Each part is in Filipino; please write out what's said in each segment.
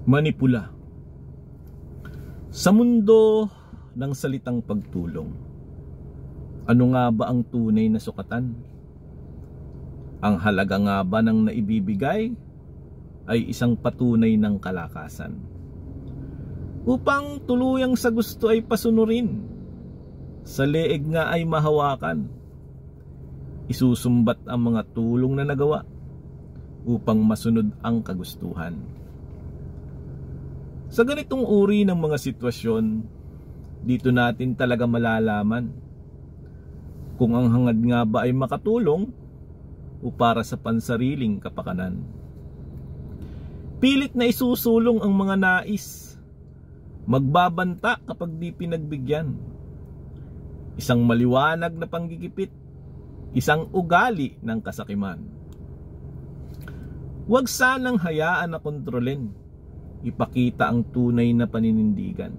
Manipula. Sa mundo ng salitang pagtulong, ano nga ba ang tunay na sukatan? Ang halaga nga ba ng naibibigay ay isang patunay ng kalakasan? Upang tuluyang sa gusto ay pasunurin, sa leeg nga ay mahawakan, isusumbat ang mga tulong na nagawa upang masunod ang kagustuhan. Sa ganitong uri ng mga sitwasyon, dito natin talaga malalaman kung ang hangad nga ba ay makatulong o para sa pansariling kapakanan. Pilit na isusulong ang mga nais, magbabanta kapag di pinagbigyan. Isang maliwanag na panggigipit, isang ugali ng kasakiman. Huwag sanang hayaan na kontrolin, ipakita ang tunay na paninindigan.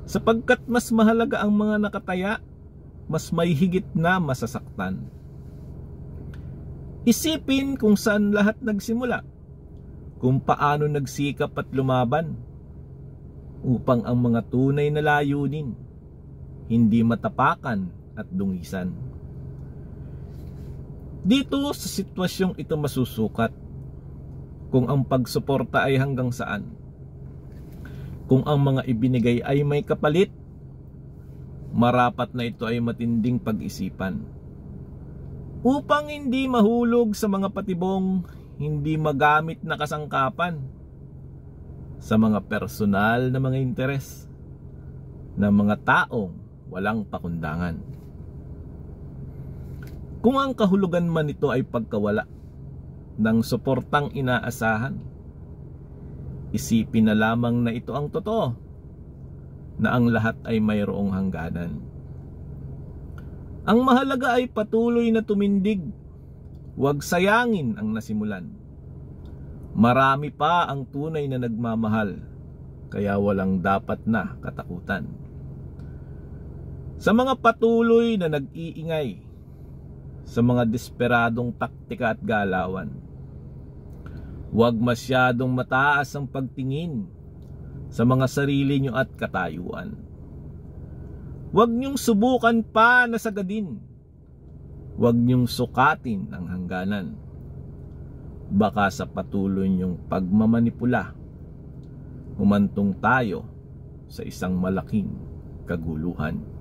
Sapagkat mas mahalaga ang mga nakataya, mas may higit na masasaktan. Isipin kung saan lahat nagsimula, kung paano nagsikap at lumaban, upang ang mga tunay na layunin hindi matapakan at dungisan. Dito sa sitwasyong ito masusukat kung ang pagsuporta ay hanggang saan, kung ang mga ibinigay ay may kapalit, marapat na ito ay matinding pag-isipan upang hindi mahulog sa mga patibong hindi magamit na kasangkapan, sa mga personal na mga interes ng mga taong walang pakundangan. Kung ang kahulugan man ito ay pagkawala ng suportang inaasahan, isipin na lamang na ito ang totoo, na ang lahat ay mayroong hangganan. Ang mahalaga ay patuloy na tumindig, huwag sayangin ang nasimulan. Marami pa ang tunay na nagmamahal, kaya walang dapat na katakutan. Sa mga patuloy na nag-iingay, sa mga desperadong taktika at galawan, huwag masyadong mataas ang pagtingin sa mga sarili nyo at katayuan. Huwag nyong subukan pa na sagadin, huwag nyong sukatin ang hangganan. Baka sa patuloy nyong pagmamanipula, humantong tayo sa isang malaking kaguluhan.